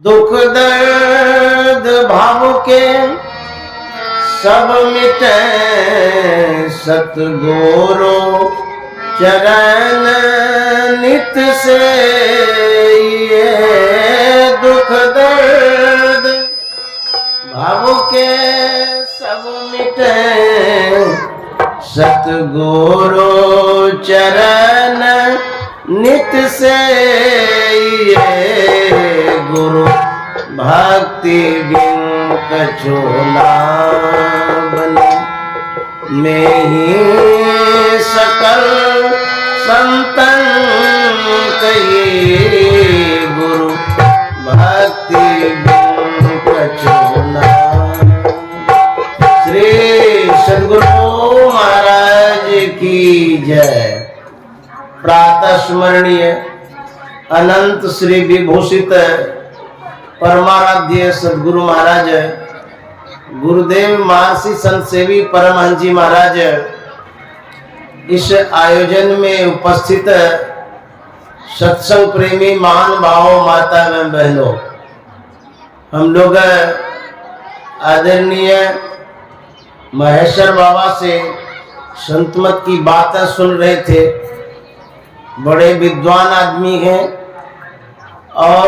दुख दर्द भाव के सब मिटे सतगुरु चरण नित से। ये दुख दर्द भाव के सब मिटे सतगुरु चरण नित से। ये गुरु भक्ति बिन कछु ना बने। मैं ही सकल संतन कही गुरु भक्ति बिन कछु ना। श्री सद्गुरु महाराज की जय। प्रातः स्मरणीय अनंत श्री विभूषित परमाराध्य सद्गुरु महाराज गुरुदेव महर्षि संत सेवी परमहंस जी महाराज इस आयोजन में उपस्थित सत्संग प्रेमी महान भावों माता एवं बहनों, हम लोग आदरणीय महेश्वर बाबा से संतमत की बातें सुन रहे थे। बड़े विद्वान आदमी हैं और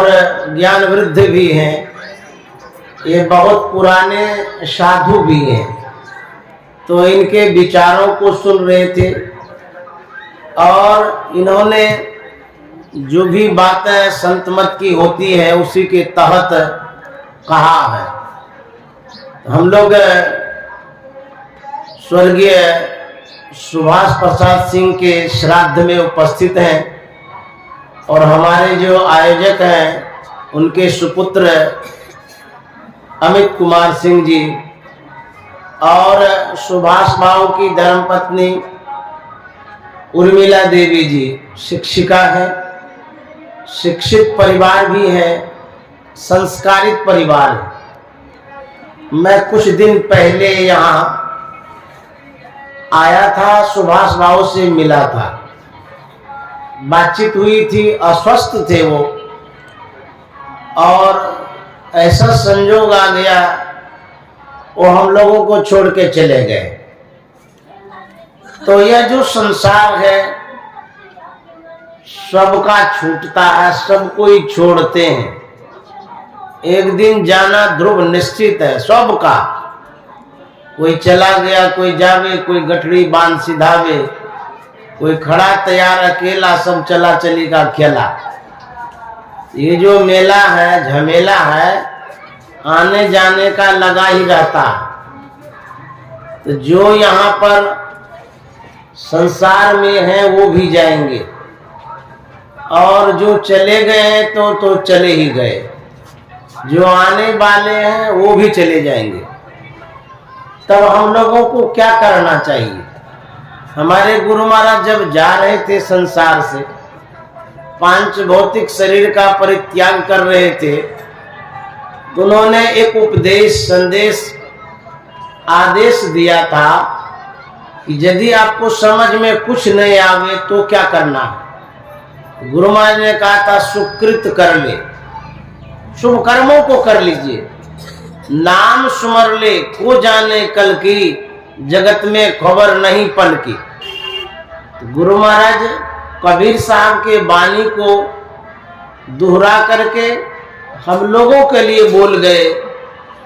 ज्ञान वृद्ध भी हैं। ये बहुत पुराने साधु भी हैं, तो इनके विचारों को सुन रहे थे और इन्होंने जो भी बातें संतमत की होती है उसी के तहत कहा है। हम लोग स्वर्गीय सुभाष प्रसाद सिंह के श्राद्ध में उपस्थित हैं और हमारे जो आयोजक हैं उनके सुपुत्र अमित कुमार सिंह जी और सुभाष बाबू की धर्मपत्नी उर्मिला देवी जी शिक्षिका हैं, शिक्षित परिवार भी है, संस्कारित परिवार है। मैं कुछ दिन पहले यहाँ आया था, सुभाष बाबू से मिला था, बातचीत हुई थी। अस्वस्थ थे वो और ऐसा संजोग आ गया वो हम लोगों को छोड़ के चले गए। तो यह जो संसार है सबका छूटता है, सब कोई छोड़ते हैं। एक दिन जाना ध्रुव निश्चित है सबका। कोई चला गया, कोई जावे, कोई गठड़ी बांध सिधावे, कोई खड़ा तैयार अकेला, सब चला चली का खेला। ये जो मेला है, झमेला है, आने जाने का लगा ही रहता है। तो जो यहाँ पर संसार में है वो भी जाएंगे और जो चले गए तो चले ही गए। जो आने वाले हैं वो भी चले जाएंगे। तब हम लोगों को क्या करना चाहिए? हमारे गुरु महाराज जब जा रहे थे संसार से, पांच भौतिक शरीर का परित्याग कर रहे थे, तो उन्होंने एक उपदेश संदेश आदेश दिया था कि यदि आपको समझ में कुछ नहीं आवे तो क्या करना है। गुरु महाराज ने कहा था सुकृत कर ले, शुभ कर्मों को कर लीजिए। नाम सुमर ले को जाने कल की, जगत में खबर नहीं पल की। तो गुरु महाराज कबीर साहब के वाणी को दोहरा करके हम लोगों के लिए बोल गए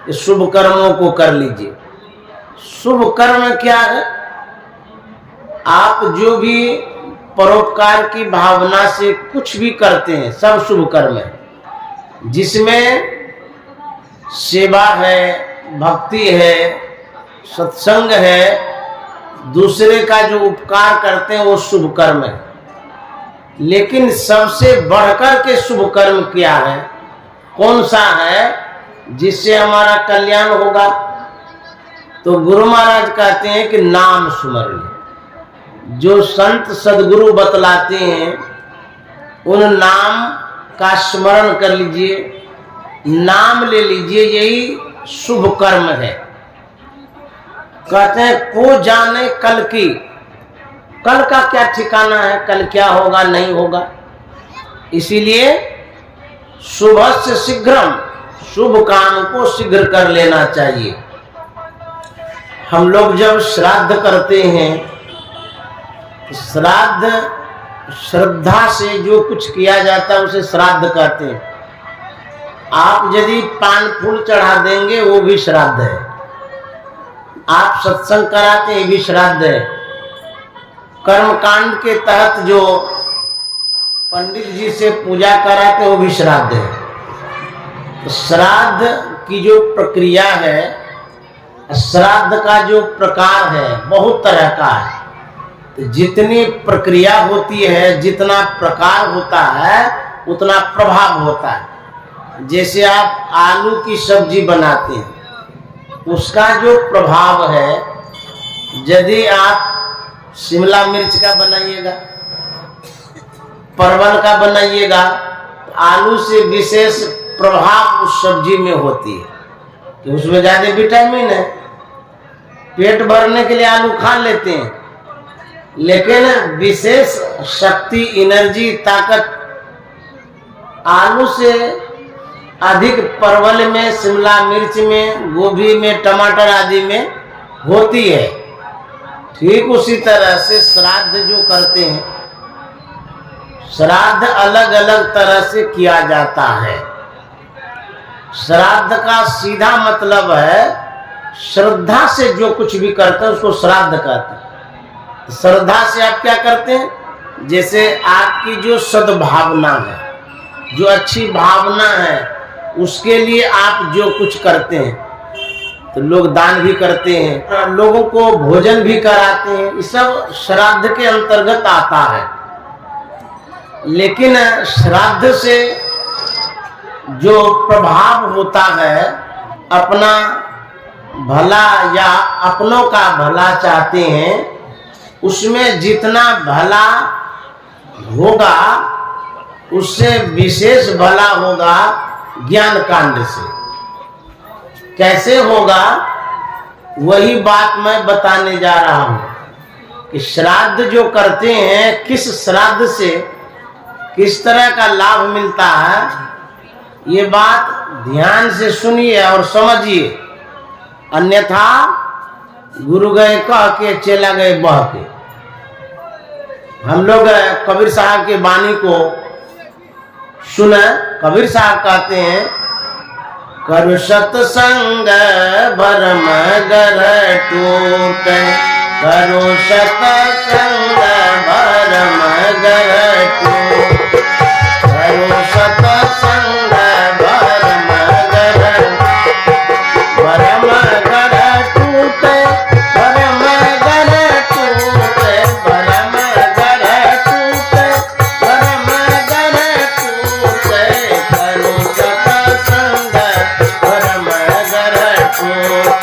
कि शुभ कर्मों को कर लीजिए। शुभ कर्म क्या है? आप जो भी परोपकार की भावना से कुछ भी करते हैं सब शुभ कर्म है, जिसमें सेवा है, भक्ति है, सत्संग है, दूसरे का जो उपकार करते हैं वो शुभ कर्म है। लेकिन सबसे बढ़कर के शुभ कर्म क्या है? कौन सा है जिससे हमारा कल्याण होगा? तो गुरु महाराज कहते हैं कि नाम सुमरण। जो संत सदगुरु बतलाते हैं उन नाम का स्मरण कर लीजिए, नाम ले लीजिए, यही शुभ कर्म है। कहते हैं को जाने कल की, कल का क्या ठिकाना है, कल क्या होगा नहीं होगा। इसीलिए शुभस्य शीघ्रम, शुभ काम को शीघ्र कर लेना चाहिए। हम लोग जब श्राद्ध करते हैं, श्राद्ध श्रद्धा से जो कुछ किया जाता है उसे श्राद्ध कहते हैं। आप यदि पान फूल चढ़ा देंगे वो भी श्राद्ध है, आप सत्संग कराते ये भी श्राद्ध है। कर्मकांड के तहत जो पंडित जी से पूजा कराते वो भी श्राद्ध है। तो श्राद्ध की जो प्रक्रिया है, श्राद्ध का जो प्रकार है बहुत तरह का है। तो जितनी प्रक्रिया होती है, जितना प्रकार होता है उतना प्रभाव होता है। जैसे आप आलू की सब्जी बनाते हैं, उसका जो प्रभाव है, यदि आप शिमला मिर्च का बनाइएगा, परवल का बनाइएगा, तो आलू से विशेष प्रभाव उस सब्जी में होती है कि उसमें ज्यादा विटामिन है। पेट भरने के लिए आलू खा लेते हैं, लेकिन विशेष शक्ति, एनर्जी, ताकत आलू से अधिक परवल में, शिमला मिर्च में, गोभी में, टमाटर आदि में होती है। ठीक उसी तरह से श्राद्ध जो करते हैं, श्राद्ध अलग अलग तरह से किया जाता है। श्राद्ध का सीधा मतलब है श्रद्धा से जो कुछ भी करते हैं उसको श्राद्ध कहते हैं। श्रद्धा से आप क्या करते हैं? जैसे आपकी जो सद्भावना है, जो अच्छी भावना है, उसके लिए आप जो कुछ करते हैं, तो लोग दान भी करते हैं, लोगों को भोजन भी कराते हैं, ये सब श्राद्ध के अंतर्गत आता है। लेकिन श्राद्ध से जो प्रभाव होता है, अपना भला या अपनों का भला चाहते हैं, उसमें जितना भला होगा उससे विशेष भला होगा ज्ञान कांड से। कैसे होगा वही बात मैं बताने जा रहा हूं कि श्राद्ध जो करते हैं, किस श्राद्ध से किस तरह का लाभ मिलता है, ये बात ध्यान से सुनिए और समझिए। अन्यथा गुरु गए कह के चला गए बह के। हम लोग कबीर साहब के वाणी को सुने। कबीर साहब कहते हैं, करु सत्संग भरम गर टूट, करो सत्संग भरम गर टूट, करो सत्संग भरम गर, भरम गर टूट, भरम गर टूट, भरम गर टूट, भरम गर टूट, करो सत्संग भरम गर टूट,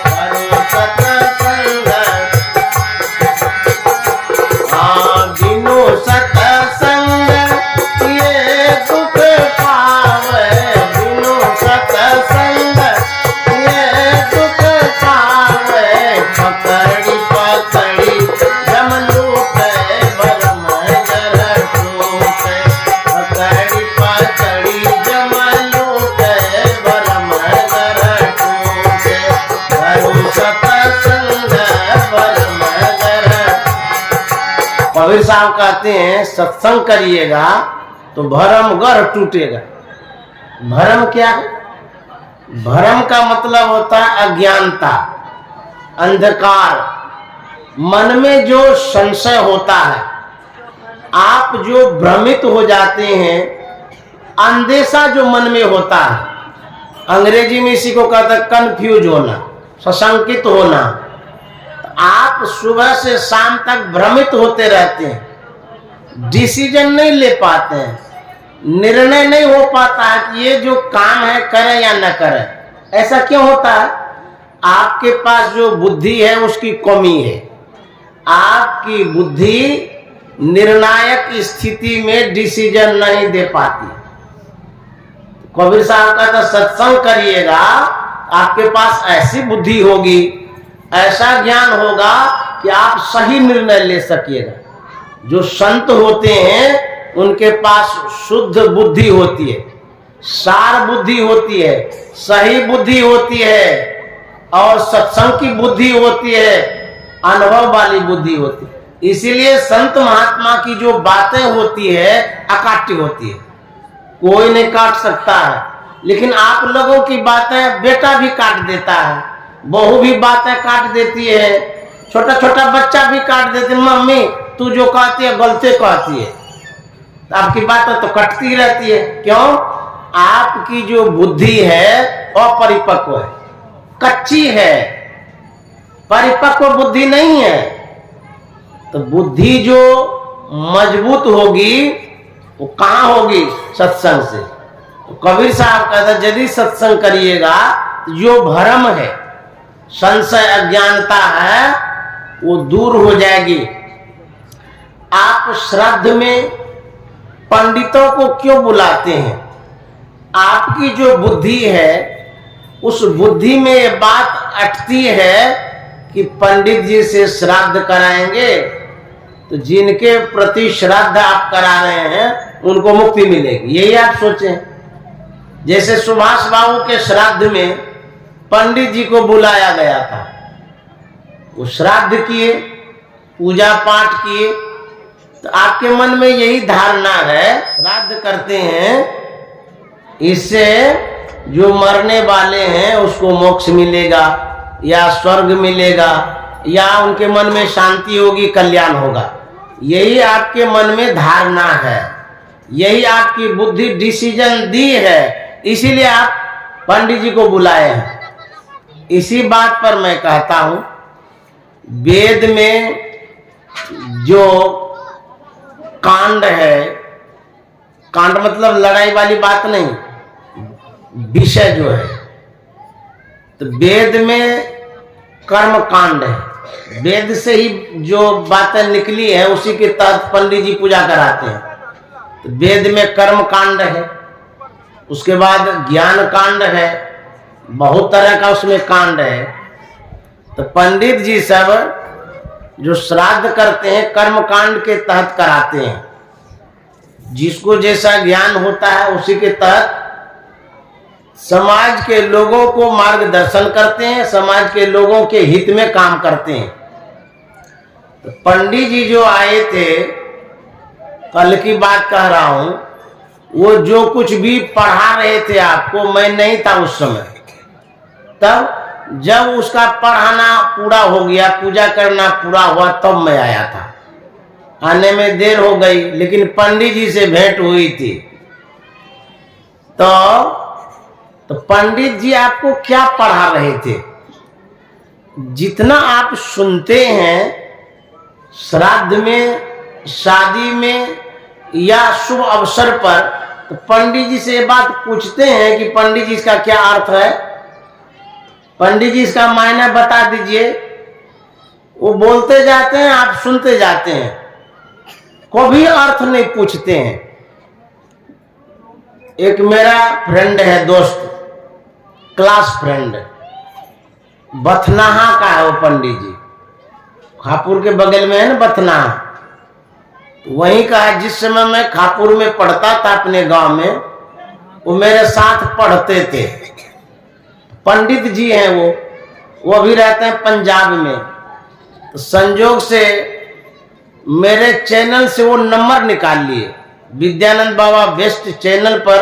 करो सत्संग। बिनु सत्संग ये दुख पावे, बिनु सत्संग ये दुख पावे, पकड़ी पकड़ी जम लूटे भरम गर टूटे, पकड़ी पकड़ी जम लूटे भरम गर टूटे, करो सत्संग भरम गर। कबीर साहब कहते हैं, सत्संग करिएगा तो भरम गर टूटेगा। भरम क्या है? भरम का मतलब होता है अज्ञानता, अंधकार। मन में जो संशय होता है, आप जो भ्रमित हो जाते हैं, अंदेशा जो मन में होता है, अंग्रेजी में इसी को कहता है कंफ्यूज होना, सशंकित होना। आप सुबह से शाम तक भ्रमित होते रहते हैं, डिसीजन नहीं ले पाते हैं, निर्णय नहीं हो पाता है कि ये जो काम है करें या न करें। ऐसा क्यों होता है? आपके पास जो बुद्धि है उसकी कमी है। आपकी बुद्धि निर्णायक स्थिति में डिसीजन नहीं दे पाती। कबीर साहब का तो सत्संग करिएगा, आपके पास ऐसी बुद्धि होगी, ऐसा ज्ञान होगा कि आप सही निर्णय ले सकिएगा। जो संत होते हैं उनके पास शुद्ध बुद्धि होती है, सार बुद्धि होती है, सही बुद्धि होती है, और सत्संग की बुद्धि होती है, अनुभव वाली बुद्धि होती है। इसीलिए संत महात्मा की जो बातें होती है अकाट्य होती है, कोई नहीं काट सकता है। लेकिन आप लोगों की बातें बेटा भी काट देता है, बहू भी बातें काट देती है, छोटा छोटा बच्चा भी काट देते, मम्मी तू जो कहती है गलती कहती है। आपकी बातें तो कटती रहती है। क्यों? आपकी जो बुद्धि है अपरिपक्व है, कच्ची है, परिपक्व बुद्धि नहीं है। तो बुद्धि जो मजबूत होगी वो कहाँ होगी? सत्संग से। तो कबीर साहब कहते यदि सत्संग करिएगा तो जो भ्रम है, संशय, अज्ञानता है, वो दूर हो जाएगी। आप श्राद्ध में पंडितों को क्यों बुलाते हैं? आपकी जो बुद्धि है उस बुद्धि में ये बात अटती है कि पंडित जी से श्राद्ध कराएंगे तो जिनके प्रति श्राद्ध आप करा रहे हैं उनको मुक्ति मिलेगी, यही आप सोचें। जैसे सुभाष बाबू के श्राद्ध में पंडित जी को बुलाया गया था, वो श्राद्ध किए, पूजा पाठ किए, तो आपके मन में यही धारणा है श्राद्ध करते हैं इससे जो मरने वाले हैं उसको मोक्ष मिलेगा या स्वर्ग मिलेगा या उनके मन में शांति होगी, कल्याण होगा। यही आपके मन में धारणा है, यही आपकी बुद्धि डिसीजन दी है, इसीलिए आप पंडित जी को बुलाए हैं। इसी बात पर मैं कहता हूं, वेद में जो कांड है, कांड मतलब लड़ाई वाली बात नहीं, विषय जो है, तो वेद में कर्म कांड है, वेद से ही जो बातें निकली है उसी के तहत पंडित जी पूजा कराते हैं। तो वेद में कर्म कांड है, उसके बाद ज्ञान कांड है, बहुत तरह का उसमें कांड है। तो पंडित जी सब जो श्राद्ध करते हैं कर्म कांड के तहत कराते हैं, जिसको जैसा ज्ञान होता है उसी के तहत समाज के लोगों को मार्गदर्शन करते हैं, समाज के लोगों के हित में काम करते हैं। तो पंडित जी जो आए थे, कल की बात कह रहा हूं, वो जो कुछ भी पढ़ा रहे थे आपको, मैं नहीं था उस समय, तब जब उसका पढ़ाना पूरा हो गया, पूजा करना पूरा हुआ, तब मैं आया था। आने में देर हो गई, लेकिन पंडित जी से भेंट हुई थी। तो पंडित जी आपको क्या पढ़ा रहे थे? जितना आप सुनते हैं श्राद्ध में, शादी में या शुभ अवसर पर, तो पंडित जी से ये बात पूछते हैं कि पंडित जी इसका क्या अर्थ है, पंडित जी इसका मायना बता दीजिए। वो बोलते जाते हैं, आप सुनते जाते हैं, कभी अर्थ नहीं पूछते हैं। एक मेरा फ्रेंड है, दोस्त, क्लास फ्रेंड, बथनाहा का है वो पंडित जी, खापुर के बगल में है ना बथनाहा, वहीं का है। जिस समय मैं खापुर में पढ़ता था अपने गांव में, वो मेरे साथ पढ़ते थे, पंडित जी हैं वो भी रहते हैं पंजाब में। तो संजोग से मेरे चैनल से वो नंबर निकाल लिए, विद्यानंद बाबा बेस्ट चैनल पर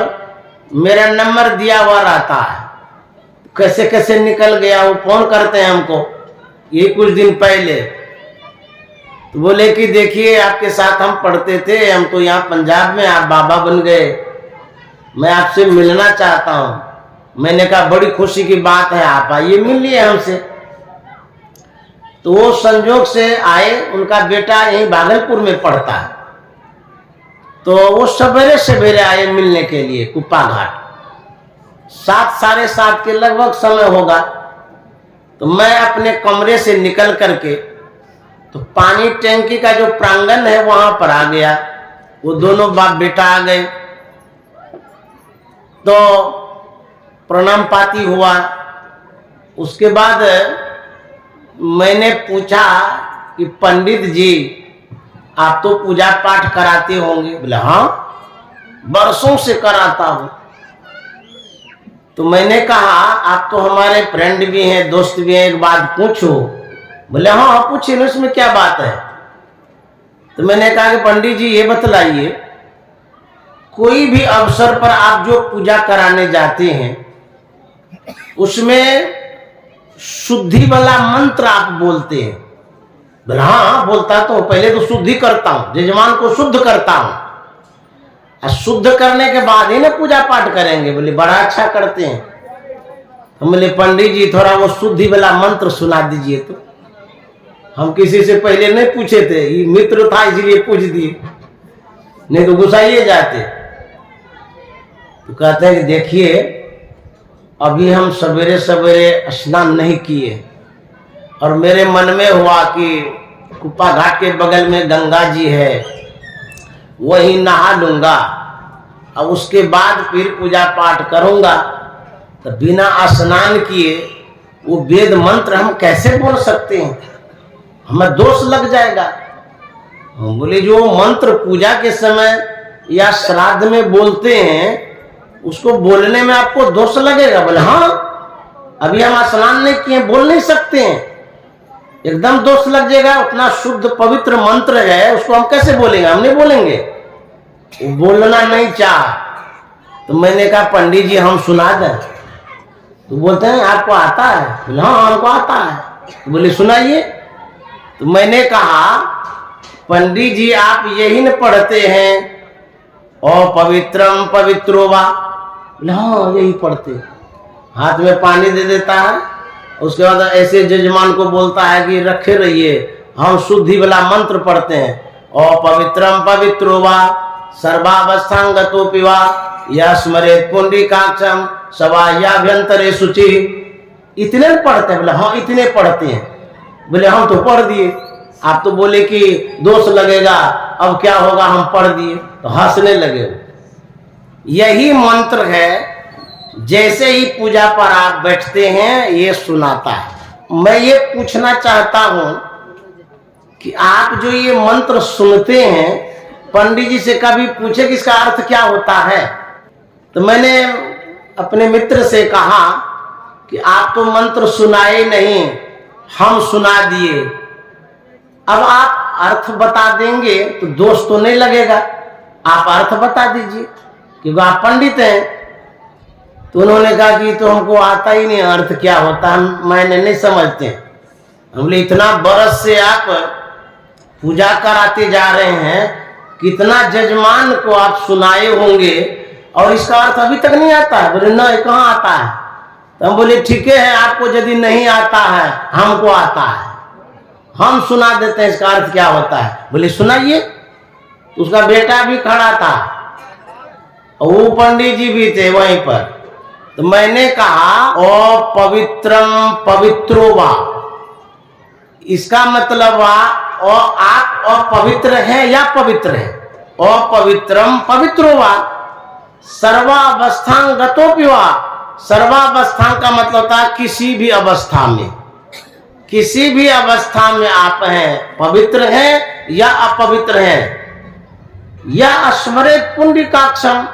मेरा नंबर दिया हुआ रहता है। कैसे कैसे निकल गया, वो फोन करते हैं हमको, ये कुछ दिन पहले, तो बोले कि देखिए आपके साथ हम पढ़ते थे, हम तो यहाँ पंजाब में, आप बाबा बन गए, मैं आपसे मिलना चाहता हूँ। मैंने कहा बड़ी खुशी की बात है, आप आइए मिल लिए हमसे। तो वो संजोग से आए, उनका बेटा यहीं भागलपुर में पढ़ता है, तो वो सवेरे सवेरे आए मिलने के लिए कुप्पा घाट, 7 साढ़े 7 के लगभग समय होगा। तो मैं अपने कमरे से निकल करके तो पानी टैंकी का जो प्रांगण है वहां पर आ गया, वो दोनों बाप बेटा आ गए। तो प्रणाम पाती हुआ, उसके बाद मैंने पूछा कि पंडित जी आप तो पूजा पाठ कराते होंगे? बोले हाँ, बरसों से कराता हूं। तो मैंने कहा आप तो हमारे फ्रेंड भी हैं, दोस्त भी हैं, एक बात पूछो। बोले हाँ हाँ पूछिए ना, उसमें क्या बात है। तो मैंने कहा कि पंडित जी ये बतलाइए, कोई भी अवसर पर आप जो पूजा कराने जाते हैं उसमें शुद्धि वाला मंत्र आप बोलते हैं। बोला हाँ बोलता तो, पहले तो शुद्धि करता हूं, यजमान को शुद्ध करता हूं, और शुद्ध करने के बाद ही ना पूजा पाठ करेंगे। बोले बड़ा अच्छा करते हैं। हम बोले पंडित जी थोड़ा वो शुद्धि वाला मंत्र सुना दीजिए। तो हम किसी से पहले नहीं पूछे थे, ये मित्र था इसलिए पूछ दिए, नहीं तो गुस्साइए जाते। तो कहते हैं कि देखिए अभी हम सवेरे सवेरे स्नान नहीं किए और मेरे मन में हुआ कि कुप्पा घाट के बगल में गंगा जी है, वही नहा लूंगा और उसके बाद फिर पूजा पाठ करूंगा। तो बिना स्नान किए वो वेद मंत्र हम कैसे बोल सकते हैं, हमें दोष लग जाएगा। हम बोले जो मंत्र पूजा के समय या श्राद्ध में बोलते हैं उसको बोलने में आपको दोष लगेगा। बोले हाँ अभी हम स्नान नहीं किए, बोल नहीं सकते हैं, एकदम दोष लग जाएगा। उतना शुद्ध पवित्र मंत्र है उसको हम कैसे बोलेंगे, हम नहीं बोलेंगे। वो बोलना नहीं चाह। तो मैंने कहा पंडित जी हम सुना दें। तो बोलते हैं आपको आता है। बोले हाँ हमको आता है। तो बोले सुनाइए। तो मैंने कहा पंडित जी आप यही न पढ़ते हैं अपवित्रम पवित्रो वा। हाँ यही पढ़ते, हाथ में पानी दे देता है, उसके बाद ऐसे यजमान को बोलता है कि रखे रहिए, हम शुद्धि वाला मंत्र पढ़ते हैं अपवित्रम पवित्रो वा सर्वावस्थांगतोपि वा या स्मरेत पुंडरीकाक्षम सवाह्याभ्यंतरे शुचि। इतने पढ़ते हैं। बोले हाँ इतने पढ़ते हैं। बोले हम तो पढ़ दिए, आप तो बोले कि दोष लगेगा, अब क्या होगा हम पढ़ दिए। तो हंसने लगे। यही मंत्र है, जैसे ही पूजा पर आप बैठते हैं ये सुनाता है। मैं ये पूछना चाहता हूं कि आप जो ये मंत्र सुनते हैं पंडित जी से कभी पूछे कि इसका अर्थ क्या होता है। तो मैंने अपने मित्र से कहा कि आप तो मंत्र सुनाए नहीं, हम सुना दिए, अब आप अर्थ बता देंगे तो दोष तो नहीं लगेगा, आप अर्थ बता दीजिए क्योंकि आप पंडित हैं। तो उन्होंने कहा कि तो हमको आता ही नहीं अर्थ क्या होता, हम मैंने नहीं समझते। हम बोले इतना बरस से आप पूजा कराते जा रहे हैं, कितना जजमान को आप सुनाए होंगे और इसका अर्थ अभी तक नहीं आता है। बोले ना कहाँ आता है। तो हम बोले ठीक है आपको यदि नहीं आता है हमको आता है, हम सुना देते हैं इसका अर्थ क्या होता है। बोले सुनाइए। तो उसका बेटा भी खड़ा था और वो पंडित जी भी थे वहीं पर। तो मैंने कहा अपवित्रम पवित्रो वा, इसका मतलब वा और आप अपवित्र हैं या पवित्र हैं। अपवित्रम पवित्रो वा सर्वावस्थांगतोपि वा। सर्वावस्था का मतलब होता है किसी भी अवस्था में, किसी भी अवस्था में आप हैं, पवित्र हैं या अपवित्र हैं। या स्मरेत पुंडरीकाक्षम,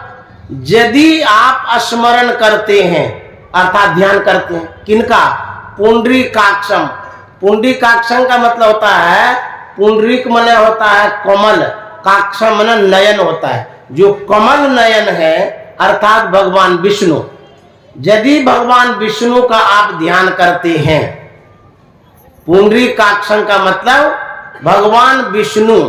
यदि आप स्मरण करते हैं अर्थात ध्यान करते हैं किनका, पुंडरीकाक्षम। पुंडरीकाक्षम का मतलब होता है, पुंडरीक माने होता है कमल, काक्षम माने नयन होता है, जो कमल नयन है अर्थात भगवान विष्णु। यदि भगवान विष्णु का आप ध्यान करते हैं, पुंडरीकाक्षम का मतलब भगवान विष्णु,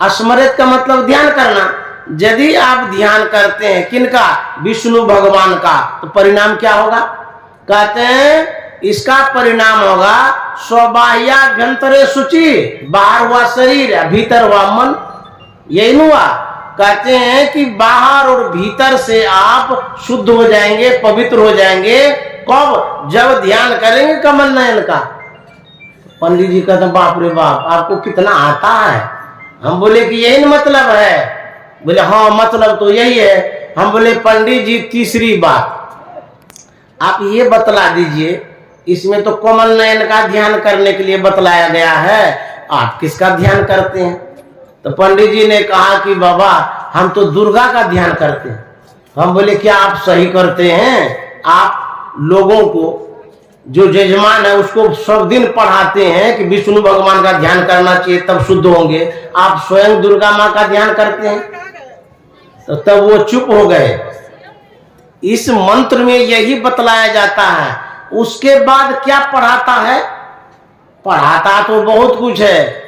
स्मृत का मतलब ध्यान करना। यदि आप ध्यान करते हैं किनका, विष्णु भगवान का, तो परिणाम क्या होगा। कहते हैं इसका परिणाम होगा स्वबाह्याभ्यंतरे शुचि, बाहर हुआ शरीर भीतर हुआ मन। यही हुआ, कहते हैं कि बाहर और भीतर से आप शुद्ध हो जाएंगे, पवित्र हो जाएंगे। कब, जब ध्यान करेंगे कमल नयन का। पंडित जी कहते बाप रे बाप आपको कितना आता है। हम बोले कि यही मतलब है। बोले हाँ मतलब तो यही है। हम बोले पंडित जी तीसरी बात आप ये बतला दीजिए, इसमें तो कमल नयन का ध्यान करने के लिए बतलाया गया है, आप किसका ध्यान करते हैं। तो पंडित जी ने कहा कि बाबा हम तो दुर्गा का ध्यान करते हैं। हम बोले क्या आप सही करते हैं, आप लोगों को, जो जजमान है उसको सब दिन पढ़ाते हैं कि विष्णु भगवान का ध्यान करना चाहिए तब शुद्ध होंगे, आप स्वयं दुर्गा माँ का ध्यान करते हैं, तो तब वो चुप हो गए। इस मंत्र में यही बतलाया जाता है। उसके बाद क्या पढ़ाता है? पढ़ाता तो बहुत कुछ है,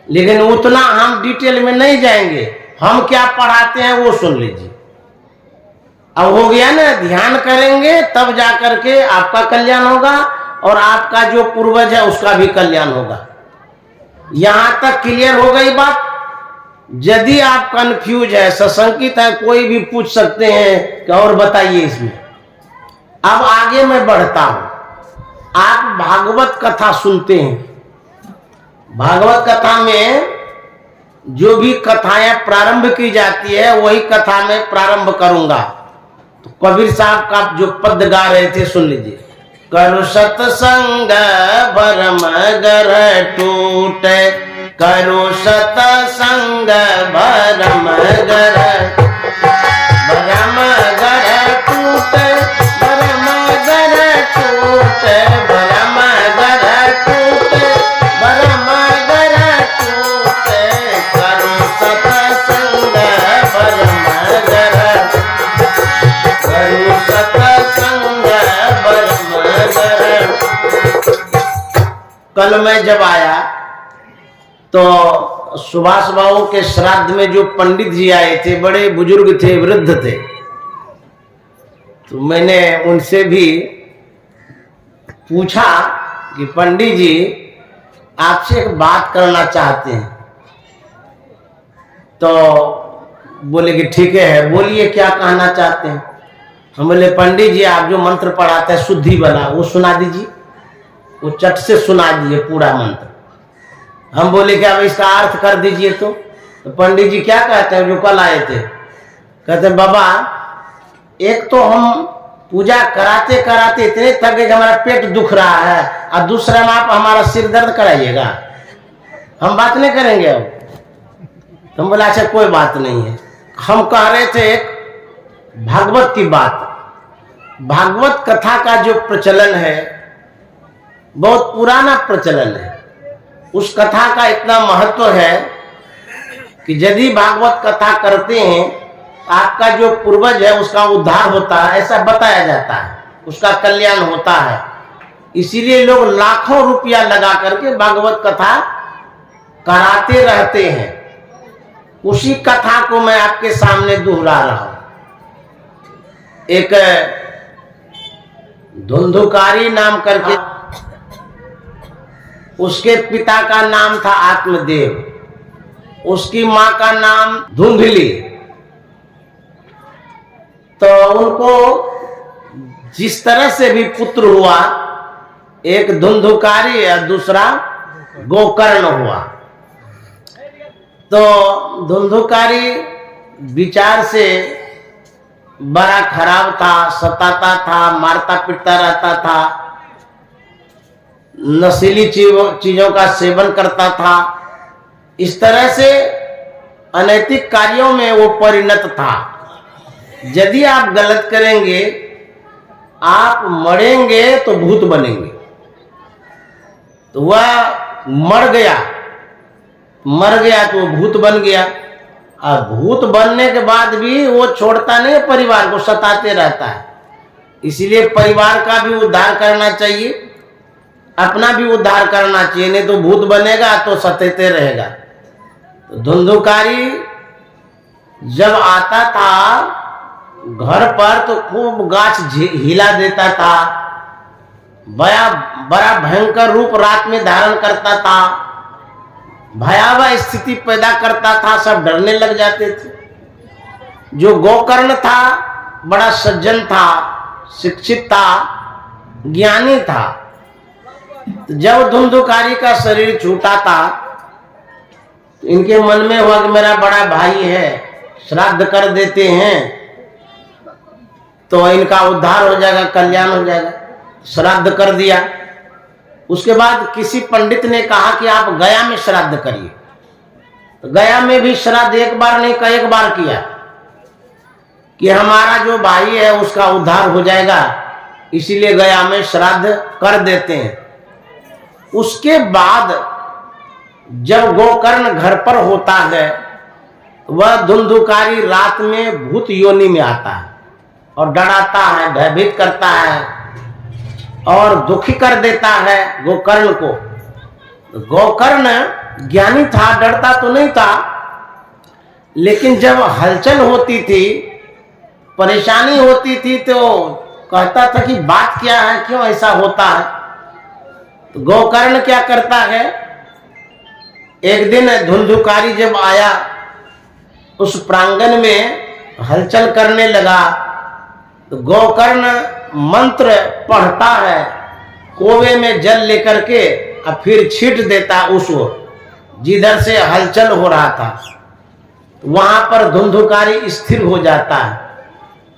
लेकिन उतना हम डिटेल में नहीं जाएंगे। हम क्या पढ़ाते हैं वो सुन लीजिए। अब हो गया ना, ध्यान करेंगे तब जाकर के आपका कल्याण होगा और आपका जो पूर्वज है उसका भी कल्याण होगा। यहां तक क्लियर हो गई बात। यदि आप कंफ्यूज है, सशंकित है, कोई भी पूछ सकते हैं कि और बताइए इसमें। अब आगे मैं बढ़ता हूं। आप भागवत कथा सुनते हैं। भागवत कथा में जो भी कथाएं प्रारंभ की जाती है वही कथा में प्रारंभ करूंगा। तो कबीर साहब का जो पद गा रहे थे सुन लीजिए। करु सतसंग भरम गर टूटे, करु सतसंग भरम गर, भरम गर टूटे, भरम गर टूटे, भरम गर टूटे, भरम गर टूटे, करु सतसंग भरम गर, करु सतसंग भरम गर। कल मैं जब आया तो सुभाष बाबू के श्राद्ध में जो पंडित जी आए थे, बड़े बुजुर्ग थे, वृद्ध थे, तो मैंने उनसे भी पूछा कि पंडित जी आपसे एक बात करना चाहते हैं। तो बोले कि ठीक है, बोलिए क्या कहना चाहते हैं। हम बोले पंडित जी आप जो मंत्र पढ़ाते हैं शुद्धि वाला वो सुना दीजिए। वो चट से सुना दिए पूरा मंत्र। हम बोले कि अब इसका अर्थ कर दीजिए। तो पंडित जी क्या कहते हैं, जो कल आए थे, कहते हैं बाबा एक तो हम पूजा कराते कराते इतने थक गए कि हमारा पेट दुख रहा है, और दूसरा में आप हमारा सिर दर्द कराइएगा, हम बात नहीं करेंगे अब। तो हम बोला अच्छा कोई बात नहीं है। हम कह रहे थे एक भागवत की बात। भागवत कथा का जो प्रचलन है बहुत पुराना प्रचलन है। उस कथा का इतना महत्व है कि यदि भागवत कथा करते हैं आपका जो पूर्वज है उसका उद्धार होता है, ऐसा बताया जाता है, उसका कल्याण होता है। इसीलिए लोग लाखों रुपया लगा करके भागवत कथा कराते रहते हैं। उसी कथा को मैं आपके सामने दोहरा रहा हूं। एक धुंधुकारी नाम करके, उसके पिता का नाम था आत्मदेव, उसकी मां का नाम धुंधली। तो उनको जिस तरह से भी पुत्र हुआ, एक धुंधुकारी और दूसरा गोकर्ण हुआ। तो धुंधुकारी विचार से बड़ा खराब था, सताता था, मारता पीटता रहता था, नशीली चीजों का सेवन करता था। इस तरह से अनैतिक कार्यों में वो परिणत था। यदि आप गलत करेंगे आप मरेंगे तो भूत बनेंगे। तो वह मर गया तो भूत बन गया। और भूत बनने के बाद भी वो छोड़ता नहीं, परिवार को सताते रहता है। इसलिए परिवार का भी उद्धार करना चाहिए, अपना भी उद्धार करना चाहिए, नहीं तो भूत बनेगा तो सताते रहेगा। तो धुंधुकारी जब आता था घर पर तो खूब गाछ हिला देता था, बड़ा भयंकर रूप रात में धारण करता था, भयावह स्थिति पैदा करता था, सब डरने लग जाते थे। जो गोकर्ण था बड़ा सज्जन था, शिक्षित था, ज्ञानी था। जब धुंधुकारी का शरीर छूटा था तो इनके मन में हुआ कि मेरा बड़ा भाई है, श्राद्ध कर देते हैं तो इनका उद्धार हो जाएगा, कल्याण हो जाएगा। श्राद्ध कर दिया। उसके बाद किसी पंडित ने कहा कि आप गया में श्राद्ध करिए। तो गया में भी श्राद्ध एक बार नहीं कई एक बार किया कि हमारा जो भाई है उसका उद्धार हो जाएगा, इसीलिए गया में श्राद्ध कर देते हैं। उसके बाद जब गोकर्ण घर पर होता है, वह धुंधुकारी रात में भूत योनि में आता है और डराता है, भयभीत करता है और दुखी कर देता है गोकर्ण को। गोकर्ण ज्ञानी था, डरता तो नहीं था, लेकिन जब हलचल होती थी, परेशानी होती थी, तो कहता था कि बात क्या है, क्यों ऐसा होता है। तो गोकर्ण क्या करता है, एक दिन धुंधुकारी जब आया, उस प्रांगण में हलचल करने लगा, तो गोकर्ण मंत्र पढ़ता है, कोवे में जल लेकर के और फिर छींट देता उस जिधर से हलचल हो रहा था, वहां पर धुंधुकारी स्थिर हो जाता है।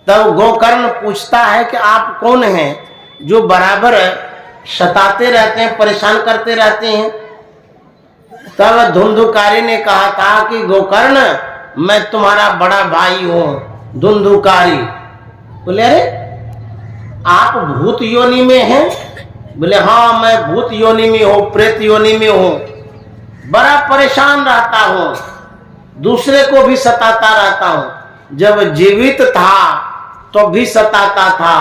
तब गोकर्ण पूछता है कि आप कौन हैं जो बराबर सताते रहते हैं, परेशान करते रहते हैं। तब धुंधुकारी ने कहा था कि गोकर्ण, मैं तुम्हारा बड़ा भाई हूं धुंधुकारी। बोले अरे आप भूत योनि में हैं? बोले हाँ, मैं भूत योनि में हूं, प्रेत योनि में हूं, बड़ा परेशान रहता हूं, दूसरे को भी सताता रहता हूं। जब जीवित था तो भी सताता था,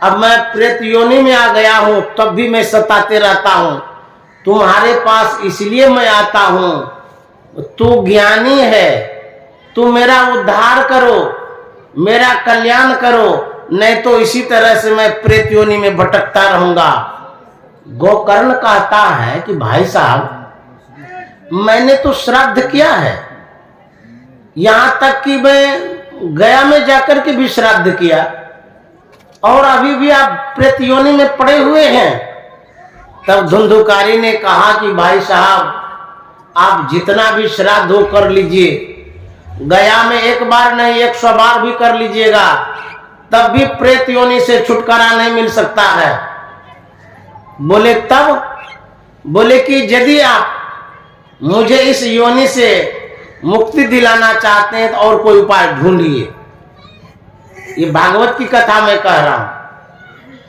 अब मैं प्रेत योनि में आ गया हूं तब भी मैं सताते रहता हूं। तुम्हारे पास इसलिए मैं आता हूं, तू ज्ञानी है, तू मेरा उद्धार करो, मेरा कल्याण करो, नहीं तो इसी तरह से मैं प्रेत योनि में भटकता रहूंगा। गोकर्ण कहता है कि भाई साहब, मैंने तो श्राद्ध किया है, यहां तक कि मैं गया में जाकर के भी श्राद्ध किया, और अभी भी आप प्रेत योनि में पड़े हुए हैं। तब धुंधुकारी ने कहा कि भाई साहब, आप जितना भी श्राद्ध हो कर लीजिए, गया में एक बार नहीं 100 बार भी कर लीजिएगा, तब भी प्रेत योनि से छुटकारा नहीं मिल सकता है। बोले तब? बोले कि यदि आप मुझे इस योनि से मुक्ति दिलाना चाहते हैं तो और कोई उपाय ढूंढिए। ये भागवत की कथा मैं कह रहा हूं।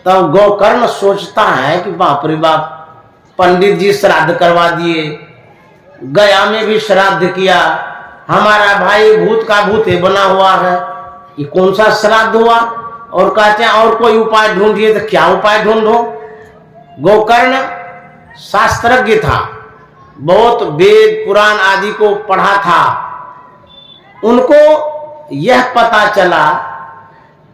तब गोकर्ण सोचता है कि बाप रे बाप, पंडित जी श्राद्ध करवा दिए, गया में भी श्राद्ध किया, हमारा भाई भूत का भूत बना हुआ है, ये कौन सा श्राद्ध हुआ। और कहते हैं और कोई उपाय ढूंढिए। तो क्या उपाय ढूंढो? गोकर्ण शास्त्रज्ञ था, बहुत वेद पुराण आदि को पढ़ा था। उनको यह पता चला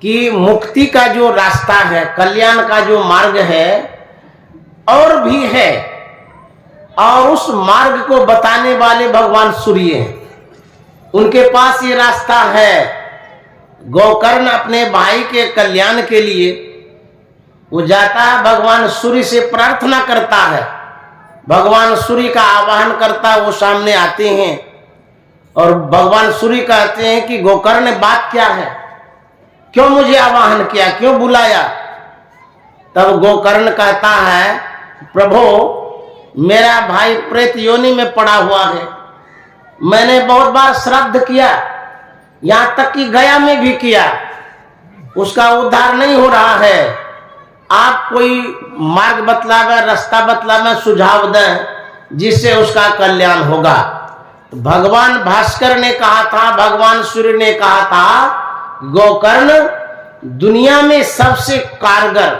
कि मुक्ति का जो रास्ता है, कल्याण का जो मार्ग है, और भी है, और उस मार्ग को बताने वाले भगवान सूर्य हैं, उनके पास ये रास्ता है। गोकर्ण अपने भाई के कल्याण के लिए वो जाता है, भगवान सूर्य से प्रार्थना करता है, भगवान सूर्य का आवाहन करता है, वो सामने आते हैं और भगवान सूर्य कहते हैं कि गोकर्ण बात क्या है, क्यों मुझे आवाहन किया, क्यों बुलाया। तब गोकर्ण कहता है, प्रभु मेरा भाई प्रेत योनि में पड़ा हुआ है, मैंने बहुत बार श्राद्ध किया, यहां तक कि गया में भी किया, उसका उद्धार नहीं हो रहा है। आप कोई मार्ग बतलावे, रास्ता बतलावे, सुझाव दें जिससे उसका कल्याण होगा। तो भगवान भास्कर ने कहा था, भगवान सूर्य ने कहा था, गोकर्ण दुनिया में सबसे कारगर